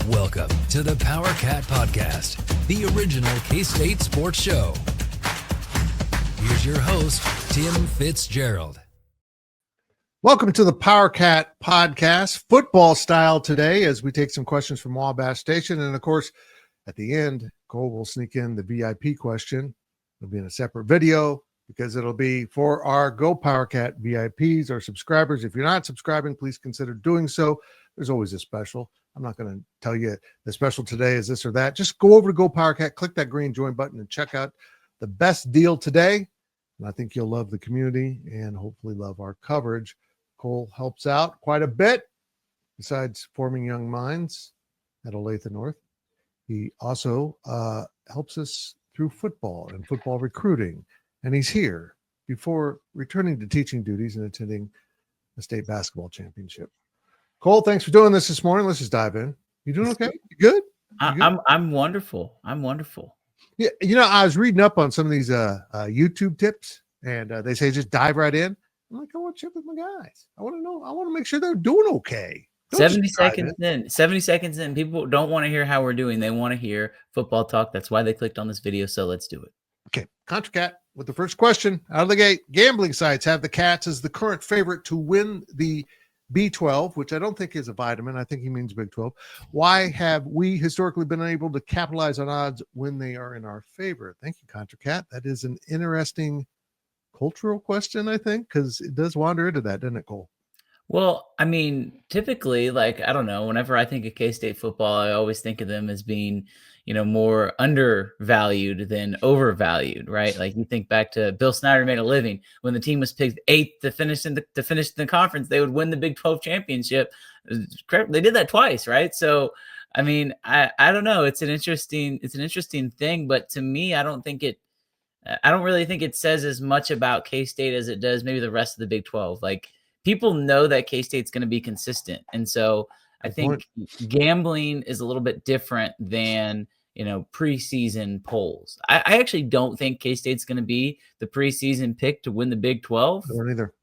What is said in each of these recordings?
Welcome to the Powercat Podcast, the original K-State sports show. Here's your host, Tim Fitzgerald. Welcome to the Powercat Podcast, football style today, as we take some questions from Wabash Station. And of course, at the end, Cole will sneak in the VIP question. It'll be in a separate video because it'll be for our Go Powercat VIPs, our subscribers. If you're not subscribing, please consider doing so. There's always a special. I'm not going to tell you the special today is this or that. Just go over to Go Powercat, click that green join button, and check out the best deal today. And I think you'll love the community and hopefully love our coverage. Cole helps out quite a bit. Besides forming young minds at Olathe North, he also helps us through football and football recruiting. And he's here before returning to teaching duties and attending the state basketball championship. Cole, thanks for doing this morning. Let's just dive in. You doing okay? You good? I'm wonderful. I'm wonderful. Yeah, I was reading up on some of these YouTube tips, and they say just dive right in. I'm like, I want to check with my guys. I want to know. I want to make sure they're doing okay. 70 seconds in. 70 seconds in. People don't want to hear how we're doing. They want to hear football talk. That's why they clicked on this video. So let's do it. Okay, ContraCat with the first question out of the gate. Gambling sites have the Cats as the current favorite to win the B12, which I don't think is a vitamin. I think he means Big 12. Why have we historically been able to capitalize on odds when they are in our favor? Thank you, ContraCat. That is an interesting cultural question, I think, because it does wander into that, doesn't it, Cole? Well, I mean, typically, I don't know, whenever I think of K-State football, I always think of them as being, more undervalued than overvalued, right? Like you think back to Bill Snyder made a living when the team was picked 8th to finish in the conference, they would win the Big 12 championship. They did that twice, right? So, I mean, I don't know. It's an interesting thing, but to me, I don't really think it says as much about K-State as it does maybe the rest of the Big 12. Like people know that K-State's going to be consistent. And so I think gambling is a little bit different than, preseason polls. I actually don't think K-State's going to be the preseason pick to win the Big 12. I don't either.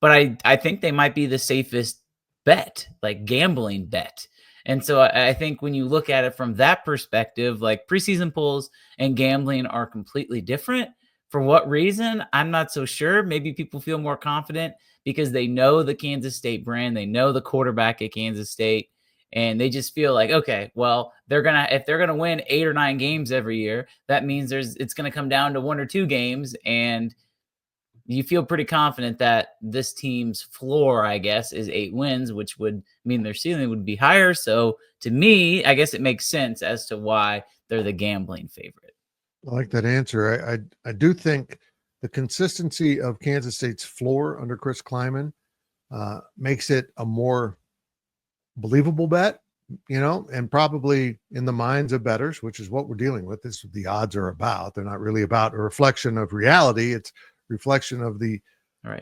But I think they might be the safest bet, like gambling bet. And so I think when you look at it from that perspective, like preseason polls and gambling are completely different. For what reason? I'm not so sure. Maybe people feel more confident because they know the Kansas State brand. They know the quarterback at Kansas State. And they just feel like, okay, well, if they're gonna win 8 or 9 games every year, that means it's gonna come down to 1 or 2 games. And you feel pretty confident that this team's floor, I guess, is 8 wins, which would mean their ceiling would be higher. So to me, I guess it makes sense as to why they're the gambling favorite. I like that answer. I do think the consistency of Kansas State's floor under Chris Kleiman makes it a more believable bet, and probably in the minds of bettors, which is what we're dealing with. This is what the odds are about. They're not really about a reflection of reality. It's reflection of the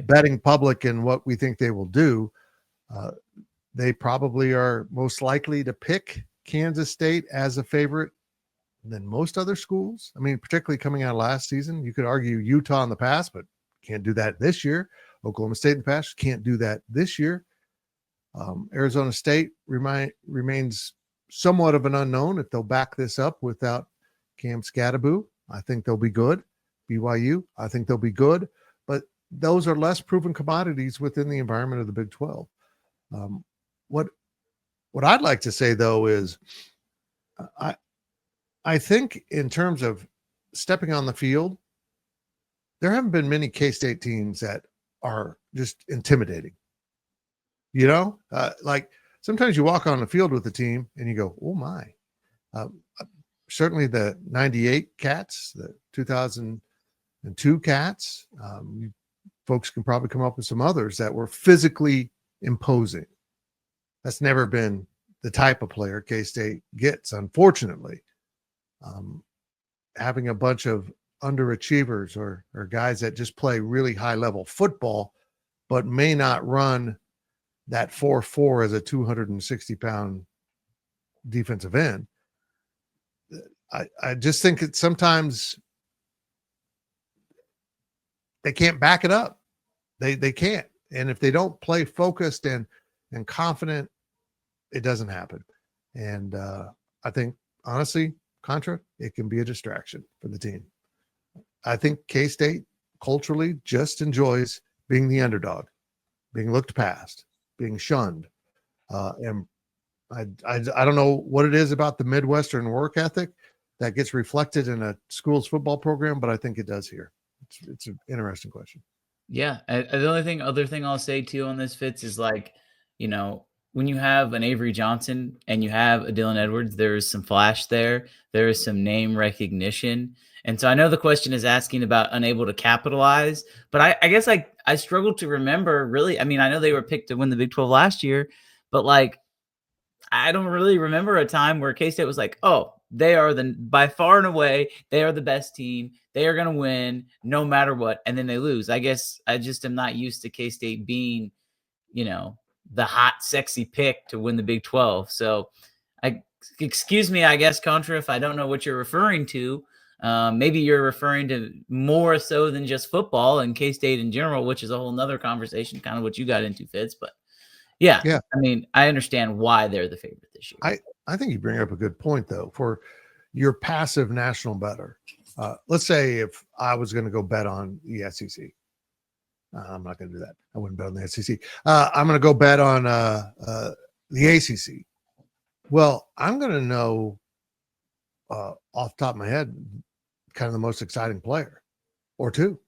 betting public and what we think they will do. They probably are most likely to pick Kansas State as a favorite than most other schools. I mean, particularly coming out of last season, you could argue Utah in the past, but can't do that this year. Oklahoma State in the past can't do that this year. Arizona State remains somewhat of an unknown if they'll back this up without Cam Scatteraboo. I think they'll be good. BYU, I think they'll be good, but those are less proven commodities within the environment of the Big 12. What I'd like to say though is I think in terms of stepping on the field, there haven't been many K-State teams that are just intimidating. Like sometimes you walk on the field with the team and you go, oh my. Certainly the 98 Cats, the 2002 Cats, you folks can probably come up with some others that were physically imposing. That's never been the type of player K-State gets, unfortunately. Having a bunch of underachievers or guys that just play really high level football, but may not run that 4.4 as a 260-pound defensive end. I just think that sometimes they can't back it up. They can't. And if they don't play focused and confident, it doesn't happen. And I think, honestly, Contra, it can be a distraction for the team. I think K-State culturally just enjoys being the underdog, being looked past, being shunned. And I don't know what it is about the Midwestern work ethic that gets reflected in a school's football program, but I think it does here. It's an interesting question. Yeah. The other thing I'll say too on this, Fitz, is like, when you have an Avery Johnson and you have a Dylan Edwards, there is some flash there. There is some name recognition. And so I know the question is asking about unable to capitalize, but I guess I struggled to remember really. I mean, I know they were picked to win the Big 12 last year, but like, I don't really remember a time where K-State was like, oh, they are by far and away, they are the best team. They are going to win no matter what. And then they lose. I guess I just am not used to K-State being, the hot, sexy pick to win the Big 12. So excuse me, I guess, Contra, if I don't know what you're referring to. Maybe you're referring to more so than just football and K-State in general, which is a whole nother conversation, kind of what you got into, Fitz. But yeah. I mean, I understand why they're the favorite this year. I think you bring up a good point, though, for your passive national bettor. Let's say if I was going to go bet on the SEC. I'm not going to do that. I wouldn't bet on the SEC. I'm going to go bet on the ACC. Well, I'm going to know off the top of my head kind of the most exciting player or two.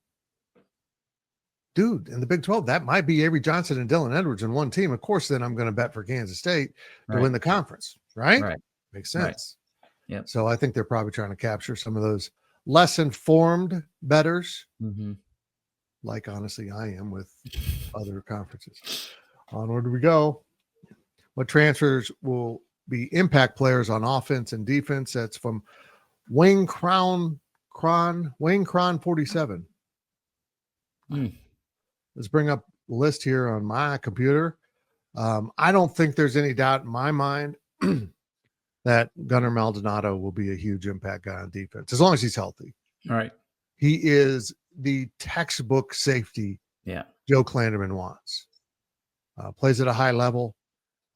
Dude, in the Big 12, that might be Avery Johnson and Dylan Edwards in one team. Of course, then I'm going to bet for Kansas State to win the conference, right? Right. Makes sense. Right. Yep. So I think they're probably trying to capture some of those less informed bettors, like honestly I am with other conferences. Onward we go. What transfers will be impact players on offense and defense? That's from Wayne Cron 47. Let's bring up the list here on my computer. I don't think there's any doubt in my mind that Gunnar Maldonado will be a huge impact guy on defense, as long as he's healthy. All right. He is the textbook safety Joe Klanderman wants. Plays at a high level,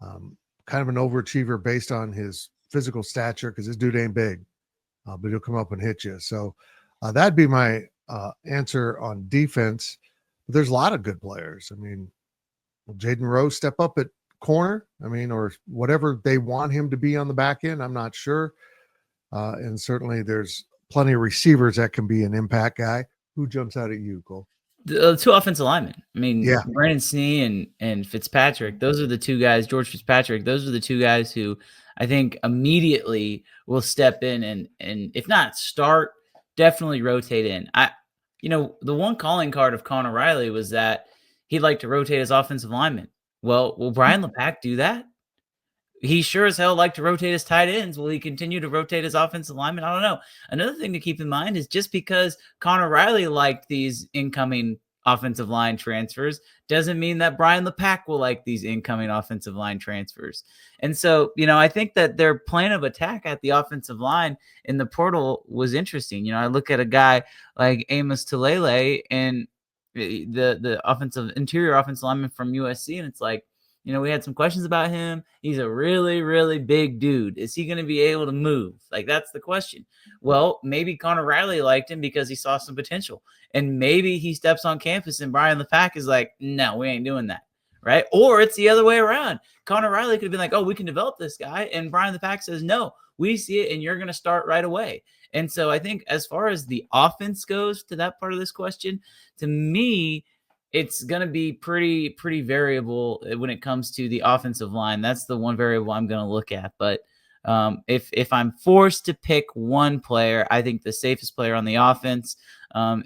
kind of an overachiever based on his physical stature because this dude ain't big, but he'll come up and hit you. So that'd be my answer on defense. But there's a lot of good players. I mean, will Jaden Rose step up at corner? I mean, or whatever they want him to be on the back end, I'm not sure. And certainly there's plenty of receivers that can be an impact guy. Who jumps out at you, Cole? The two offensive linemen. I mean, Brandon Snee and Fitzpatrick, those are the two guys, George Fitzpatrick, those are the two guys who I think immediately will step in and if not start, definitely rotate in. The one calling card of Connor Riley was that he'd like to rotate his offensive linemen. Well, will Brian LePack do that? He sure as hell like to rotate his tight ends. Will he continue to rotate his offensive linemen? I don't know. Another thing to keep in mind is just because Connor Riley liked these incoming offensive line transfers doesn't mean that Brian LePack will like these incoming offensive line transfers. And so, I think that their plan of attack at the offensive line in the portal was interesting. I look at a guy like Amos Tulele and the interior offensive lineman from USC, and it's like, we had some questions about him. He's a really, really big dude. Is he going to be able to move? Like, that's the question. Well, maybe Connor Riley liked him because he saw some potential. And maybe he steps on campus and Brian LePack is like, no, we ain't doing that. Right? Or it's the other way around. Connor Riley could have been like, oh, we can develop this guy. And Brian LePack says, no, we see it and you're going to start right away. And so I think as far as the offense goes to that part of this question, to me, it's going to be pretty variable when it comes to the offensive line. That's the one variable I'm going to look at. But if I'm forced to pick one player, I think the safest player on the offense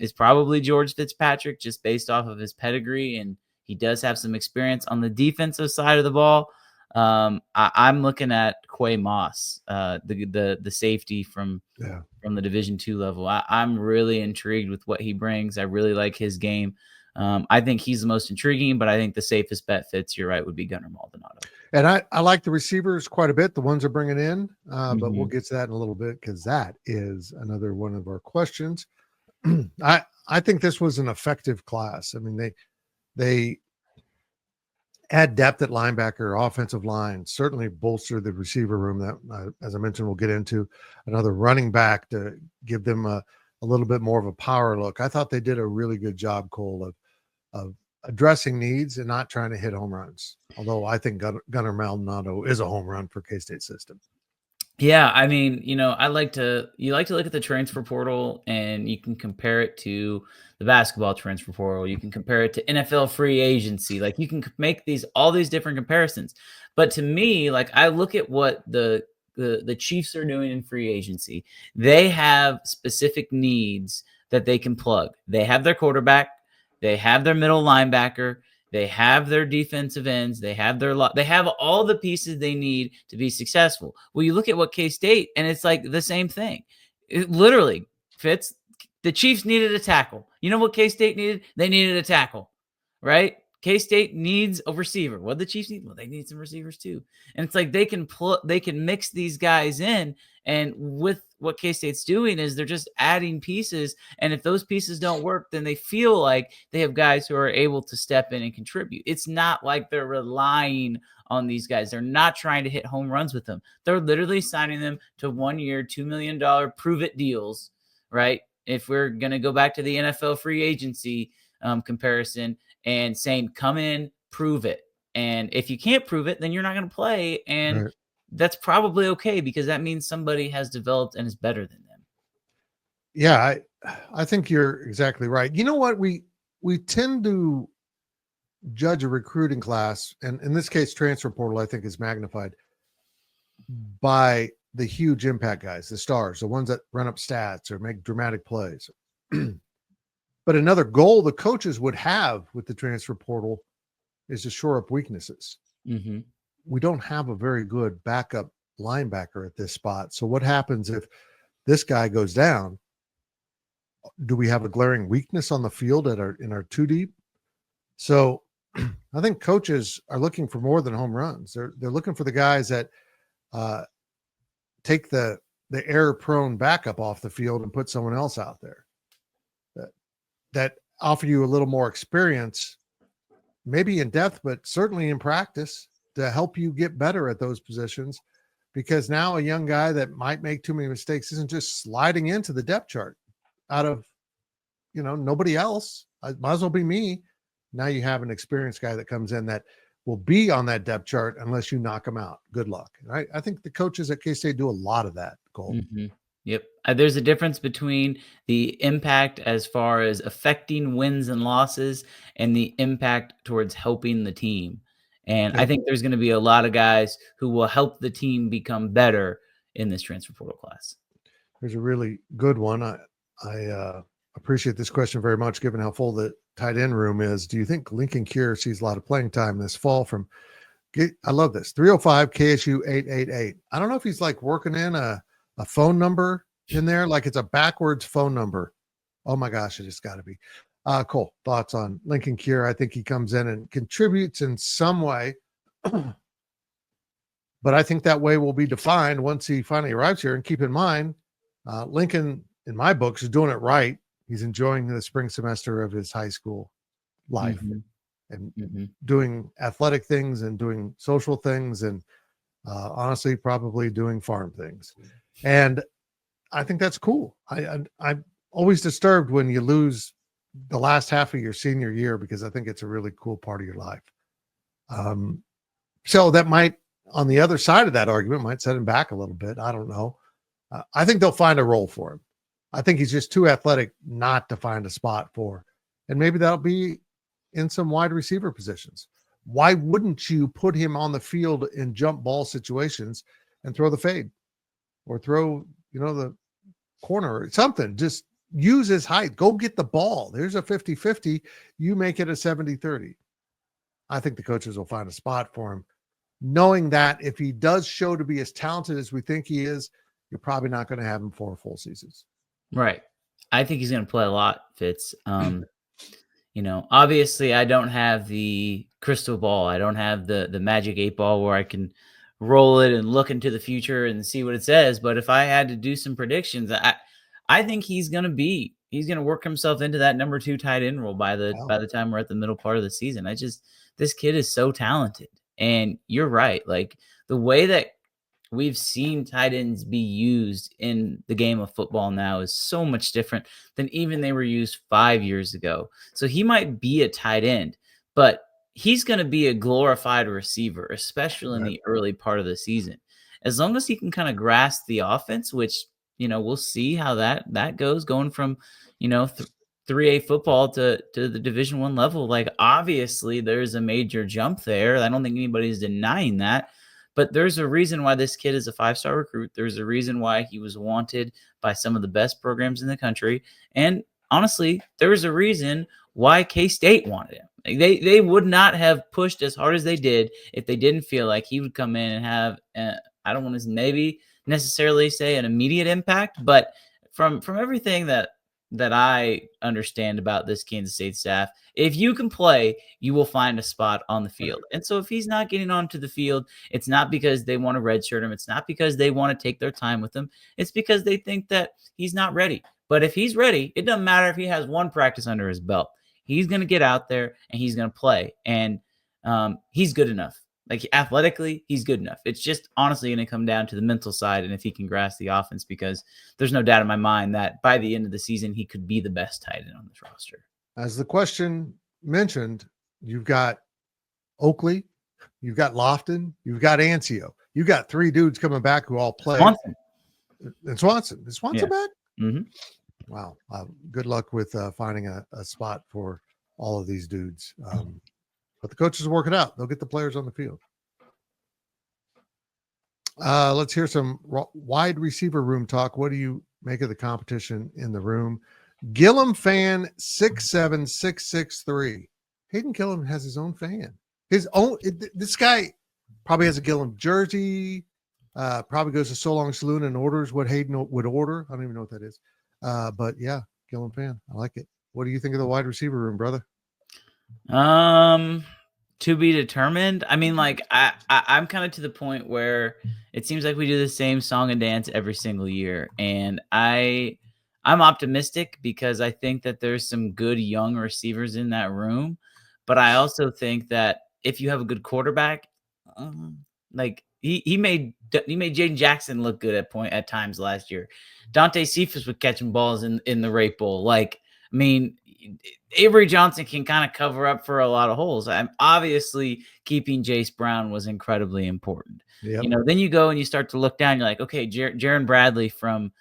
is probably George Fitzpatrick, just based off of his pedigree, and he does have some experience on the defensive side of the ball. I'm looking at Quay Moss, the safety from the Division II level. I'm really intrigued with what he brings. I really like his game. I think he's the most intriguing, but I think the safest bet, Fitz, you're right, would be Gunnar Maldonado. And I like the receivers quite a bit, the ones they're bringing in, but we'll get to that in a little bit because that is another one of our questions. I think this was an effective class. I mean, they add depth at linebacker, offensive line, certainly bolster the receiver room that, as I mentioned, we'll get into another running back to give them a little bit more of a power look. I thought they did a really good job, Cole, of addressing needs and not trying to hit home runs. Although I think Gunnar Maldonado is a home run for K-State system. Yeah, I mean, you like to look at the transfer portal and you can compare it to the basketball transfer portal. You can compare it to NFL free agency. Like you can make all these different comparisons. But to me, like I look at what the Chiefs are doing in free agency. They have specific needs that they can plug. They have their quarterback, they have their middle linebacker, they have their defensive ends. They have they have all the pieces they need to be successful. Well, you look at what K-State, and it's like the same thing. It literally fits. The Chiefs needed a tackle. You know what K-State needed? They needed a tackle, right? K-State needs a receiver. What do the Chiefs need? Well, they need some receivers too. And it's like they can mix these guys in. And with what K-State's doing is they're just adding pieces. And if those pieces don't work, then they feel like they have guys who are able to step in and contribute. It's not like they're relying on these guys. They're not trying to hit home runs with them. They're literally signing them to 1 year, $2 million prove-it deals, right? If we're going to go back to the NFL free agency comparison and saying, come in, prove it. And if you can't prove it, then you're not going to play. And right. That's probably okay because that means somebody has developed and is better than them. Yeah, I think you're exactly right. You know what? We tend to judge a recruiting class, and in this case, transfer portal, I think is magnified by the huge impact guys, the stars, the ones that run up stats or make dramatic plays. But another goal the coaches would have with the transfer portal is to shore up weaknesses. Mm-hmm. We don't have a very good backup linebacker at this spot. So what happens if this guy goes down? Do we have a glaring weakness on the field in our two deep? So I think coaches are looking for more than home runs. They're looking for the guys that take the error-prone backup off the field and put someone else out there that offer you a little more experience, maybe in depth, but certainly in practice to help you get better at those positions. Because now a young guy that might make too many mistakes isn't just sliding into the depth chart out of, nobody else. It might as well be me. Now you have an experienced guy that comes in that will be on that depth chart unless you knock him out. Good luck. Right? I think the coaches at K-State do a lot of that, Cole. Mm-hmm. Yep. There's a difference between the impact as far as affecting wins and losses and the impact towards helping the team. And I think there's going to be a lot of guys who will help the team become better in this transfer portal class. There's a really good one. I appreciate this question very much, given how full the tight end room is. Do you think Lincoln Cure sees a lot of playing time this fall I love this, 305 KSU 888. I don't know if he's like working in a phone number in there, like it's a backwards phone number. Oh my gosh, it just got to be. Cole, thoughts on Lincoln Cure? I think he comes in and contributes in some way, but I think that way will be defined once he finally arrives here. And keep in mind, Lincoln, in my books, is doing it right. He's enjoying the spring semester of his high school life and doing athletic things and doing social things and honestly, probably doing farm things. And I think that's cool. I'm always disturbed when you lose the last half of your senior year because I think it's a really cool part of your life. So that might, on the other side of that argument, might set him back a little bit. I don't know. I think they'll find a role for him. I think he's just too athletic not to find a spot for. And maybe that'll be in some wide receiver positions. Why wouldn't you put him on the field in jump ball situations and throw the fade or throw, the corner or something? Just use his height. Go get the ball. There's a 50-50. You make it a 70-30. I think the coaches will find a spot for him, knowing that if he does show to be as talented as we think he is, you're probably not going to have him for full seasons. Right. I think he's going to play a lot, Fitz. Obviously I don't have the crystal ball. I don't have the magic 8 ball where I can roll it and look into the future and see what it says. But if I had to do some predictions, I think he's going to work himself into that number 2 tight end role by the time we're at the middle part of the season. I just this kid is so talented. And you're right. Like the way that we've seen tight ends be used in the game of football now is so much different than even they were used 5 years ago. So he might be a tight end, but he's going to be a glorified receiver, especially in the early part of the season. As long as he can kind of grasp the offense, which, we'll see how that goes going from, 3A football to the Division I level. Like, obviously there's a major jump there. I don't think anybody's denying that. But there's a reason why this kid is a 5-star recruit. There's a reason why he was wanted by some of the best programs in the country. And honestly, there's a reason why K-State wanted him. Like they would not have pushed as hard as they did if they didn't feel like he would come in and have, I don't want to maybe necessarily say an immediate impact, but from everything that I understand about this Kansas State staff, if you can play, you will find a spot on the field. And so if he's not getting onto the field, it's not because they want to redshirt him. It's not because they want to take their time with him. It's because they think that he's not ready. But if he's ready, it doesn't matter if he has one practice under his belt. He's going to get out there and he's going to play. And he's good enough. Like athletically, he's good enough. It's just honestly going to come down to the mental side and if he can grasp the offense, because there's no doubt in my mind that by the end of the season, he could be the best tight end on this roster. As the question mentioned, you've got Oakley, you've got Lofton, you've got Ancio. You've got 3 dudes coming back who all play. Swanson. And Swanson. Is Swanson back? Mm-hmm. Wow. Good luck with finding a spot for all of these dudes. But the coaches will work it out. They'll get the players on the field. Let's hear some wide receiver room talk. What do you make of the competition in the room? Gillum fan 67663. Hayden Gillum has his own fan. This guy probably has a Gillum jersey. Probably goes to So Long Saloon and orders what Hayden would order. I don't even know what that is. But yeah, Gillum fan. I like it. What do you think of the wide receiver room, brother? To be determined. I mean, like I'm kind of to the point where it seems like we do the same song and dance every single year. And I'm optimistic because I think that there's some good young receivers in that room. But I also think that if you have a good quarterback, like he made Jaden Jackson look good at times last year. Dante Cephas was catching balls in the Rape Bowl. Like, I mean, Avery Johnson can kind of cover up for a lot of holes. I'm obviously keeping Jace Brown was incredibly important. Yep. Then you go and you start to look down. You're like, okay, Jaron Bradley from,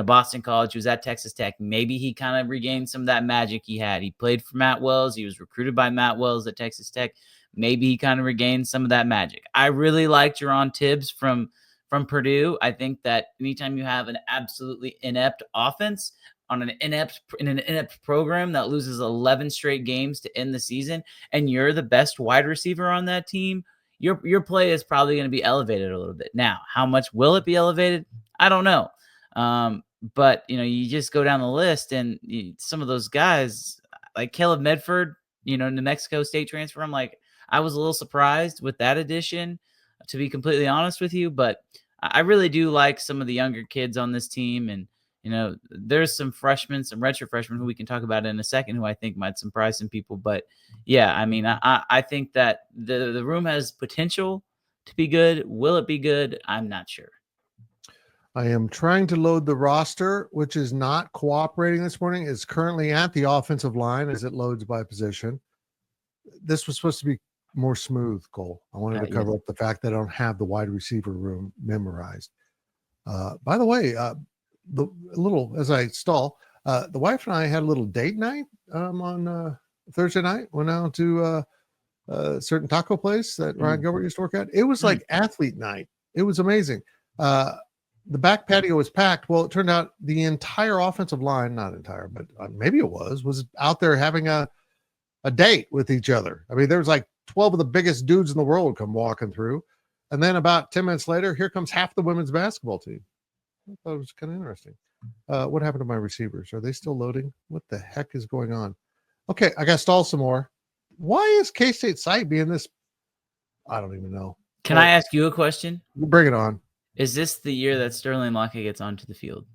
Boston College, who was at Texas Tech. Maybe he kind of regained some of that magic he had. He played for Matt Wells. He was recruited by Matt Wells at Texas Tech. Maybe he kind of regained some of that magic. I really like Jerron Tibbs from Purdue. I think that anytime you have an absolutely inept offense in an inept program that loses 11 straight games to end the season, and you're the best wide receiver on that team, your play is probably going to be elevated a little bit. Now, how much will it be elevated? I don't know. But you just go down the list and some of those guys like Caleb Medford, New Mexico State transfer. I was a little surprised with that addition, to be completely honest with you, but I really do like some of the younger kids on this team. And, there's some freshmen, some redshirt freshmen who we can talk about in a second, who I think might surprise some people. But yeah, I mean, I think that the room has potential to be good. Will it be good? I'm not sure. I am trying to load the roster, which is not cooperating this morning. It's currently at the offensive line as it loads by position. This was supposed to be more smooth, Cole. I wanted to cover up the fact that I don't have the wide receiver room memorized. By the way, as I stall, the wife and I had a little date night on Thursday night. Went out to a certain taco place that Ryan Gilbert used to work at. It was like athlete night. It was amazing. The back patio was packed. Well, it turned out the entire offensive line, not entire, but maybe it was out there having a date with each other. I mean, there was like 12 of the biggest dudes in the world come walking through. And then about 10 minutes later, here comes half the women's basketball team. I thought it was kind of interesting. What happened to my receivers? Are they still loading? What the heck is going on? Okay, I got to stall some more. Why is K-State site being this? I don't even know. Can I ask you a question? Bring it on. Is this the year that Sterling Lockett gets onto the field?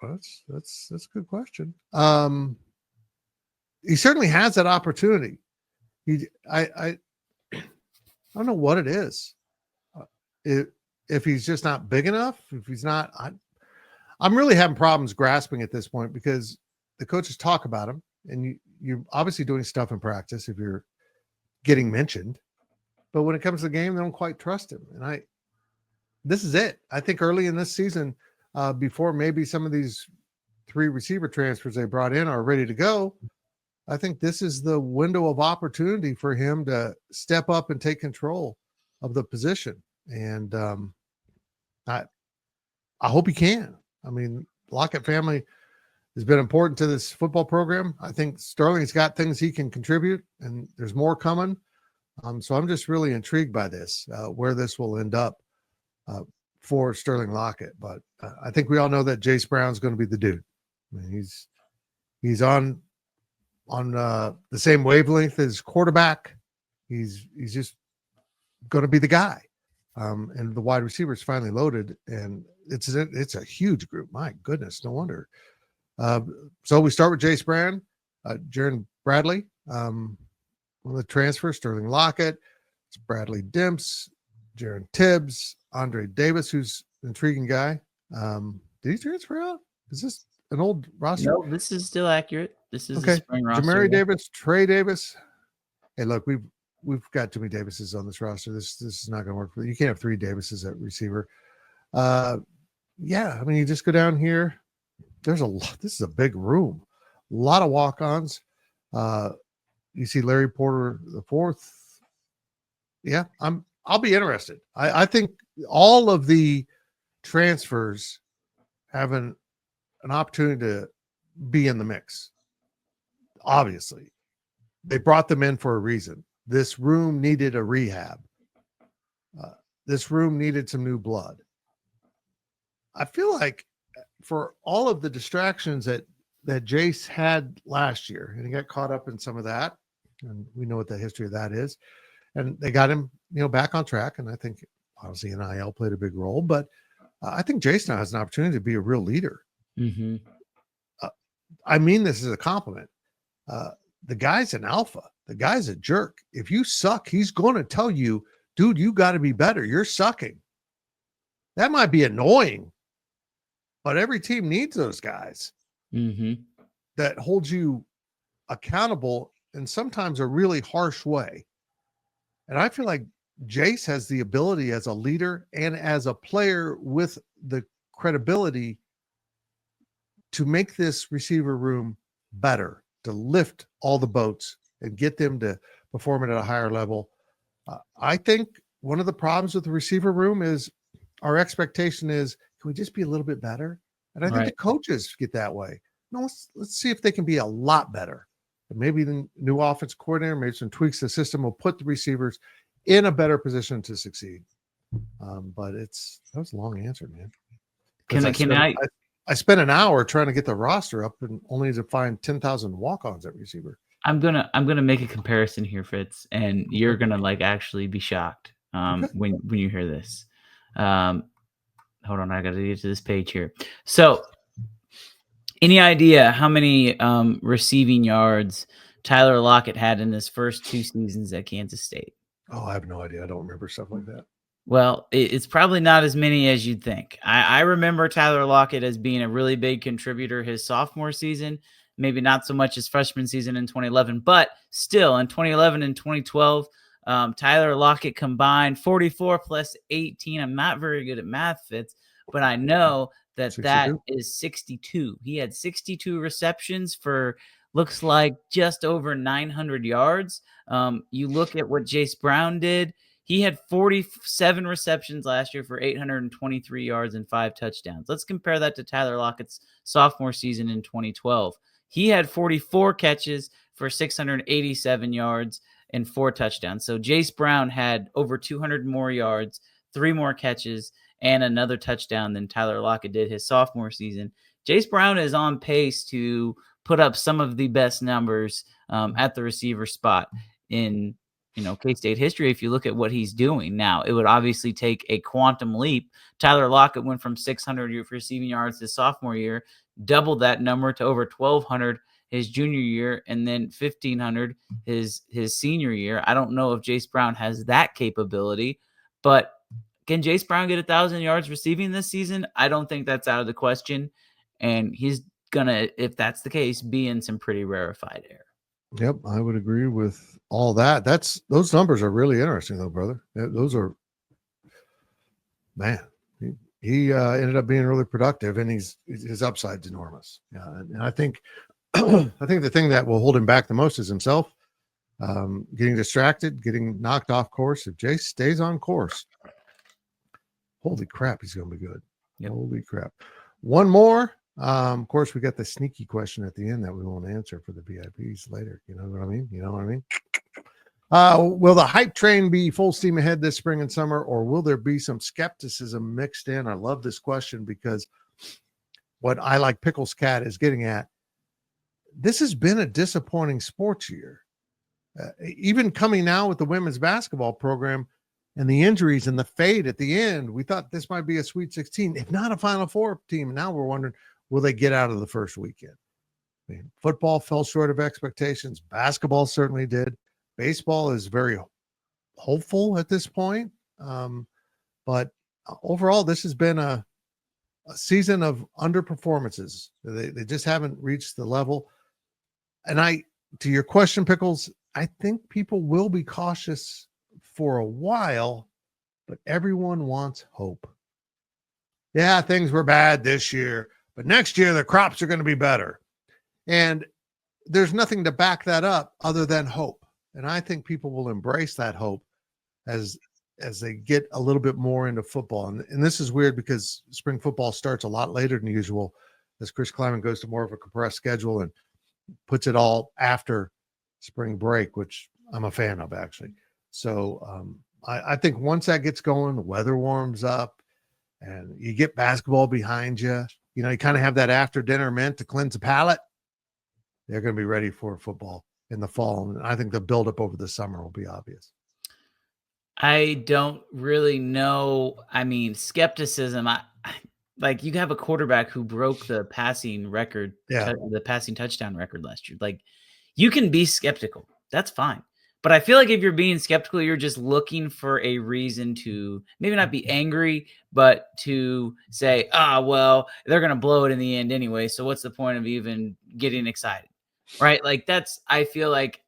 That's a good question. He certainly has that opportunity. I don't know what it is. If he's just not big enough, if he's not, I'm really having problems grasping at this point because the coaches talk about him, and you're obviously doing stuff in practice if you're getting mentioned, but when it comes to the game, they don't quite trust him. And this is it. I think early in this season, before maybe some of these 3 receiver transfers they brought in are ready to go, I think this is the window of opportunity for him to step up and take control of the position. And I hope he can. I mean, Lockett family has been important to this football program. I think Sterling's got things he can contribute, and there's more coming. So I'm just really intrigued by this, where this will end up for Sterling Lockett. But I think we all know that Jace Brown's going to be the dude. I mean, he's on the same wavelength as quarterback. He's just going to be the guy. And the wide receivers finally loaded, and it's a huge group. My goodness, no wonder. So we start with Jace Brown, Jaron Bradley, one of the transfers, Sterling Lockett, it's Bradley Dimps, Jaron Tibbs, Andre Davis, who's an intriguing guy. Did he transfer out? Is this an old roster? No, this is still accurate. This is okay. A spring roster. Jamari Davis, Trey Davis. Hey, look, we've got too many Davises on this roster. This is not going to work. You can't have 3 Davises at receiver. Yeah, I mean, you just go down here. There's a lot. This is a big room. A lot of walk-ons. You see Larry Porter the 4th. Yeah, I'll be interested. I think all of the transfers have an opportunity to be in the mix. Obviously, they brought them in for a reason. This room needed a rehab. This room needed some new blood. I feel like for all of the distractions that Jace had last year, and he got caught up in some of that, and we know what the history of that is, and they got him, back on track. And I think obviously NIL played a big role, but I think Jace now has an opportunity to be a real leader. Mm-hmm. I mean this is a compliment. The guy's an alpha. The guy's a jerk. If you suck, he's going to tell you, dude, you got to be better. You're sucking. That might be annoying, but every team needs those guys that hold you accountable in sometimes a really harsh way. And I feel like Jace has the ability as a leader and as a player with the credibility to make this receiver room better, to lift all the boats and get them to perform it at a higher level. I think one of the problems with the receiver room is our expectation is, can we just be a little bit better? And I think the coaches get that way. No, let's see if they can be a lot better. And maybe the new offense coordinator, maybe some tweaks to the system will put the receivers in a better position to succeed. But that was a long answer, man. I spent an hour trying to get the roster up and only to find 10,000 walk-ons at receiver. I'm gonna make a comparison here, Fitz, and you're gonna actually be shocked when you hear this. Hold on, I gotta get to this page here. So, any idea how many receiving yards Tyler Lockett had in his first 2 seasons at Kansas State? Oh, I have no idea. I don't remember stuff like that. Well, it's probably not as many as you'd think. I remember Tyler Lockett as being a really big contributor his sophomore season, maybe not so much his freshman season in 2011, but still in 2011 and 2012, Tyler Lockett combined 44 plus 18. I'm not very good at math, Fitz, but I know that 62? That is 62. He had 62 receptions for looks like just over 900 yards. You look at what Jace Brown did. He had 47 receptions last year for 823 yards and 5 touchdowns. Let's compare that to Tyler Lockett's sophomore season in 2012. He had 44 catches for 687 yards and 4 touchdowns. So Jace Brown had over 200 more yards, 3 more catches, and another touchdown than Tyler Lockett did his sophomore season. Jace Brown is on pace to put up some of the best numbers at the receiver spot in K-State history. If you look at what he's doing now, it would obviously take a quantum leap. Tyler Lockett went from 600 receiving yards his sophomore year, doubled that number to over 1,200 his junior year, and then 1,500 his senior year. I don't know if Jace Brown has that capability, but can Jace Brown get 1,000 yards receiving this season? I don't think that's out of the question. And he's gonna, if that's the case, be in some pretty rarefied air. Yep, I would agree with all that. Those numbers are really interesting, though, brother. Those are, man. He ended up being really productive, and his upside's enormous. Yeah, and I think the thing that will hold him back the most is himself, getting distracted, getting knocked off course. If Jace stays on course, holy crap, he's going to be good. Yep. Holy crap. One more. Of course, we got the sneaky question at the end that we won't answer for the VIPs later. You know what I mean? Will the hype train be full steam ahead this spring and summer, or will there be some skepticism mixed in? I love this question because what I Like Pickles Cat is getting at, this has been a disappointing sports year. Even coming now with the women's basketball program and the injuries and the fade at the end, we thought this might be a Sweet 16, if not a Final Four team. Now we're wondering, will they get out of the first weekend? I mean, football fell short of expectations. Basketball certainly did. Baseball is very hopeful at this point. But overall, this has been a season of underperformances. They just haven't reached the level. And to your question, Pickles, I think people will be cautious for a while, but everyone wants hope. Yeah, things were bad this year, but next year the crops are going to be better. And there's nothing to back that up other than hope. And I think people will embrace that hope as they get a little bit more into football. And this is weird because spring football starts a lot later than usual as Chris Kleiman goes to more of a compressed schedule and puts it all after spring break, which I'm a fan of, actually. So I think once that gets going, the weather warms up and you get basketball behind you, you kind of have that after dinner mint to cleanse the palate. They're going to be ready for football in the fall. And I think the buildup over the summer will be obvious. I don't really know. I mean, skepticism. Like you have a quarterback who broke the passing record, the passing touchdown record last year. Like you can be skeptical. That's fine. But I feel like if you're being skeptical, you're just looking for a reason to maybe not be angry, but to say, well, they're going to blow it in the end anyway. So what's the point of even getting excited? Right? Like I feel like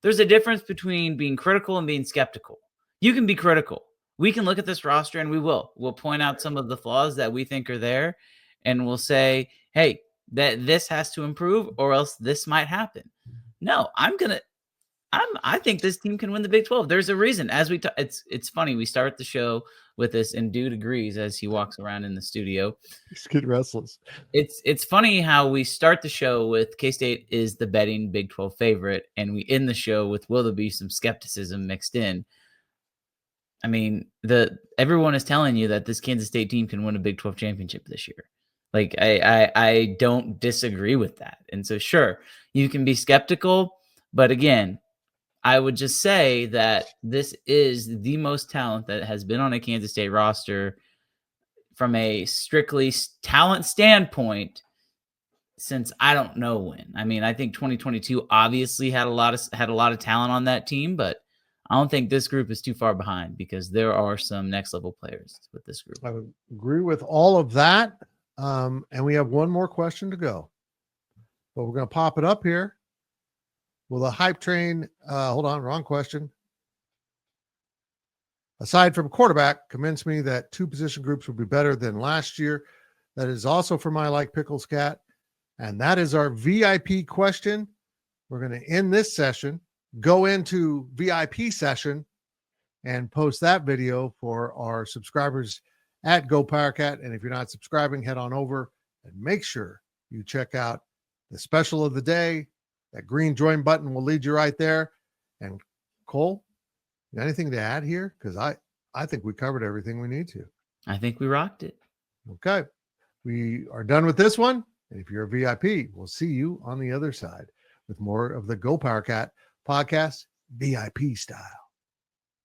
there's a difference between being critical and being skeptical. You can be critical. We can look at this roster and we'll point out some of the flaws that we think are there. And we'll say, hey, that this has to improve or else this might happen. No, I think this team can win the Big 12. There's a reason. As we it's funny. We start the show with this, and Dude agrees as he walks around in the studio. He's getting restless. It's funny how we start the show with K-State is the betting Big 12 favorite, and we end the show with will there be some skepticism mixed in. I mean, everyone is telling you that this Kansas State team can win a Big 12 championship this year. Like I don't disagree with that. And so sure, you can be skeptical, but again, I would just say that this is the most talent that has been on a Kansas State roster from a strictly talent standpoint since I don't know when. I mean, I think 2022 obviously had a lot of talent on that team, but I don't think this group is too far behind because there are some next level players with this group. I would agree with all of that. And we have one more question to go, but we're going to pop it up here. Will the hype train, hold on, wrong question. Aside from quarterback, convince me that two position groups will be better than last year. That is also from I Like Pickles Cat. And that is our VIP question. We're going to end this session, go into VIP session, and post that video for our subscribers at Go Powercat. And if you're not subscribing, head on over and make sure you check out the special of the day. That green join button will lead you right there. And Cole, anything to add here? Because I think we covered everything we need to. I think we rocked it. Okay. We are done with this one. And if you're a VIP, we'll see you on the other side with more of the Go Powercat podcast, VIP style.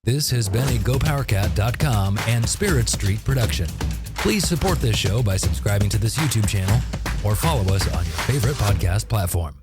This has been a GoPowerCat.com and Spirit Street production. Please support this show by subscribing to this YouTube channel or follow us on your favorite podcast platform.